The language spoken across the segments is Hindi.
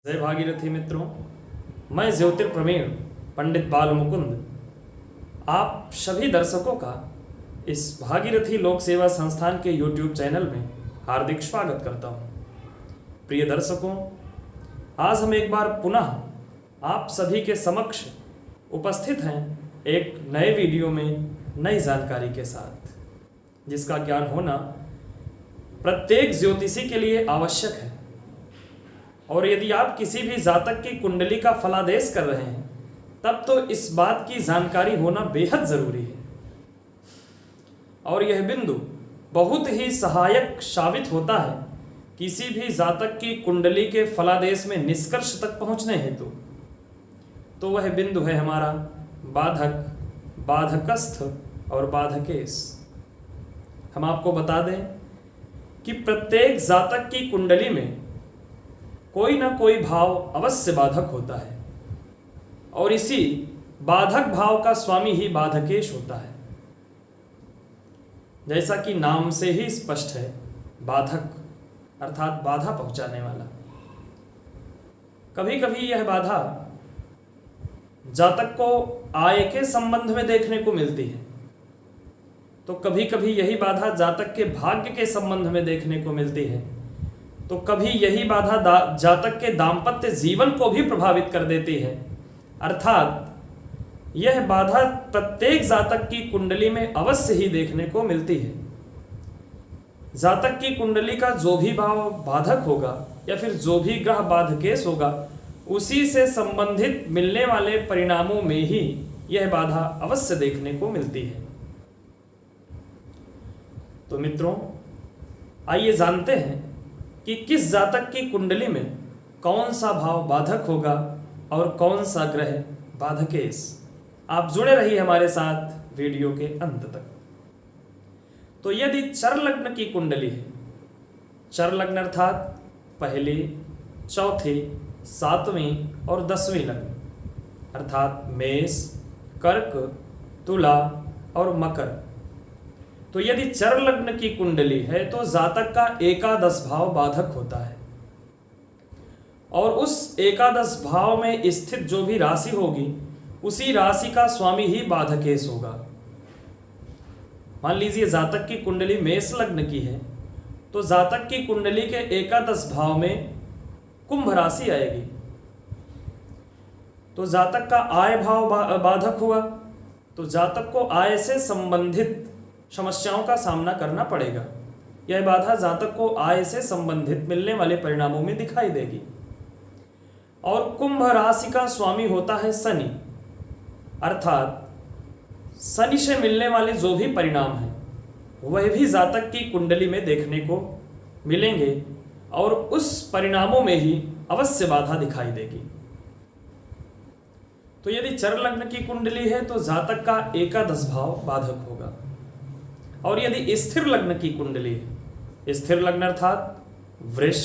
जय भागीरथी मित्रों, मैं ज्योतिर्प्रवीण पंडित बाल मुकुंद आप सभी दर्शकों का इस भागीरथी लोक सेवा संस्थान के YouTube चैनल में हार्दिक स्वागत करता हूं। प्रिय दर्शकों, आज हम एक बार पुनः आप सभी के समक्ष उपस्थित हैं एक नए वीडियो में नई जानकारी के साथ, जिसका ज्ञान होना प्रत्येक ज्योतिषी के लिए आवश्यक है। और यदि आप किसी भी जातक की कुंडली का फलादेश कर रहे हैं तब तो इस बात की जानकारी होना बेहद जरूरी है। और यह बिंदु बहुत ही सहायक साबित होता है किसी भी जातक की कुंडली के फलादेश में निष्कर्ष तक पहुंचने हेतु। तो वह बिंदु है हमारा बाधक, बाधकस्थ और बाधकेश। हम आपको बता दें कि प्रत्येक जातक की कुंडली में कोई ना कोई भाव अवश्य बाधक होता है और इसी बाधक भाव का स्वामी ही बाधकेश होता है। जैसा कि नाम से ही स्पष्ट है, बाधक अर्थात बाधा पहुंचाने वाला। कभी कभी यह बाधा जातक को आय के संबंध में देखने को मिलती है, तो कभी कभी यही बाधा जातक के भाग्य के संबंध में देखने को मिलती है, तो कभी यही बाधा जातक के दाम्पत्य जीवन को भी प्रभावित कर देती है। अर्थात यह बाधा प्रत्येक जातक की कुंडली में अवश्य ही देखने को मिलती है। जातक की कुंडली का जो भी भाव बाधक होगा या फिर जो भी ग्रह बाधकेश होगा, उसी से संबंधित मिलने वाले परिणामों में ही यह बाधा अवश्य देखने को मिलती है। तो मित्रों, आइए जानते हैं कि किस जातक की कुंडली में कौन सा भाव बाधक होगा और कौन सा ग्रह बाधकेश। आप जुड़े रहिए हमारे साथ वीडियो के अंत तक। तो यदि चर लग्न की कुंडली है, चर लग्न अर्थात पहली, चौथी, सातवीं और 10वीं लग्न अर्थात मेष, कर्क, तुला और मकर। तो यदि चर लग्न की कुंडली है तो जातक का एकादश भाव बाधक होता है और उस एकादश भाव में स्थित जो भी राशि होगी उसी राशि का स्वामी ही बाधकेश होगा। मान लीजिए जातक की कुंडली मेष लग्न की है तो जातक की कुंडली के एकादश भाव में कुंभ राशि आएगी, तो जातक का आय भाव बाधक हुआ, तो जातक को आय से संबंधित समस्याओं का सामना करना पड़ेगा। यह बाधा जातक को आय से संबंधित मिलने वाले परिणामों में दिखाई देगी। और कुंभ राशि का स्वामी होता है शनि, अर्थात शनि से मिलने वाले जो भी परिणाम हैं वह भी जातक की कुंडली में देखने को मिलेंगे और उस परिणामों में ही अवश्य बाधा दिखाई देगी। तो यदि चर लग्न की कुंडली है तो जातक का एकादश भाव बाधक होगा। और यदि स्थिर लग्न की कुंडली है, स्थिर लग्न अर्थात वृष,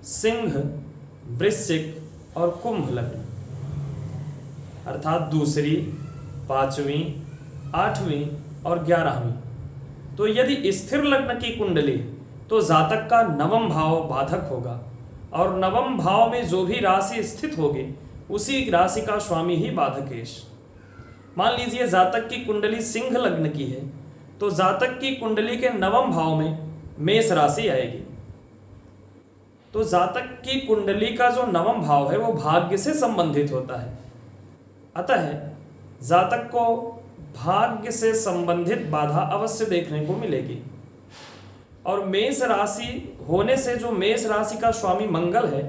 सिंह, वृश्चिक और कुंभ लग्न अर्थात दूसरी, 5वीं, 8वीं और 11वीं। तो यदि स्थिर लग्न की कुंडली है तो जातक का नवम भाव बाधक होगा और नवम भाव में जो भी राशि स्थित होगी उसी राशि का स्वामी ही बाधकेश। मान लीजिए जातक की कुंडली सिंह लग्न की है तो जातक की कुंडली के नवम भाव में मेष राशि आएगी। तो जातक की कुंडली का जो नवम भाव है वो भाग्य से संबंधित होता है, अतः जातक को भाग्य से संबंधित बाधा अवश्य देखने को मिलेगी। और मेष राशि होने से जो मेष राशि का स्वामी मंगल है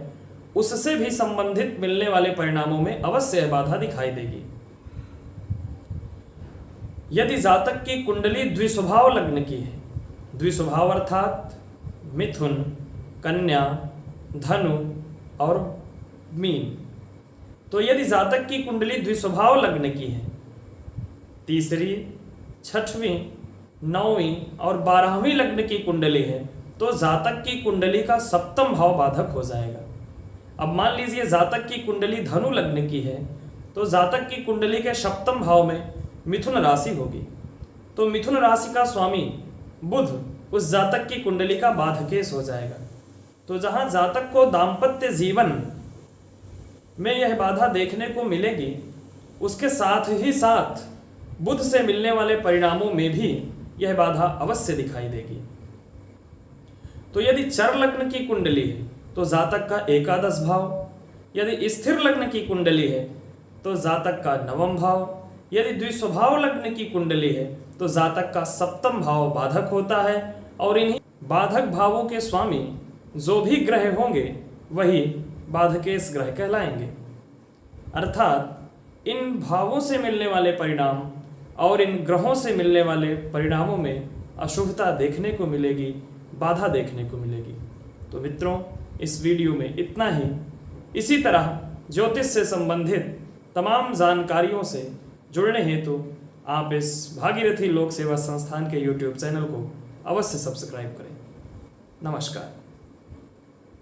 उससे भी संबंधित मिलने वाले परिणामों में अवश्य बाधा दिखाई देगी। यदि जातक की कुंडली द्विस्वभाव लग्न की है, द्विस्वभाव अर्थात मिथुन, कन्या, धनु और मीन। तो यदि जातक की कुंडली द्विस्वभाव लग्न की है, तीसरी, 6वीं, 9वीं और 12वीं लग्न की कुंडली है तो जातक की कुंडली का सप्तम भाव बाधक हो जाएगा। अब मान लीजिए जातक की कुंडली धनु लग्न की है तो जातक की कुंडली के सप्तम भाव में मिथुन राशि होगी, तो मिथुन राशि का स्वामी बुध उस जातक की कुंडली का बाधकेश हो जाएगा। तो जहां जातक को दाम्पत्य जीवन में यह बाधा देखने को मिलेगी, उसके साथ ही साथ बुध से मिलने वाले परिणामों में भी यह बाधा अवश्य दिखाई देगी। तो यदि चर लग्न की कुंडली है तो जातक का एकादश भाव, यदि स्थिर लग्न की कुंडली है तो जातक का नवम भाव, यदि द्विस्वभाव लग्न की कुंडली है तो जातक का सप्तम भाव बाधक होता है। और इन्हीं बाधक भावों के स्वामी जो भी ग्रह होंगे वही बाधकेश ग्रह कहलाएंगे। अर्थात इन भावों से मिलने वाले परिणाम और इन ग्रहों से मिलने वाले परिणामों में अशुभता देखने को मिलेगी, बाधा देखने को मिलेगी। तो मित्रों, इस वीडियो में इतना ही। इसी तरह ज्योतिष से संबंधित तमाम जानकारियों से जुड़ने हेतु आप इस भागीरथी लोक सेवा संस्थान के YouTube चैनल को अवश्य सब्सक्राइब करें। नमस्कार।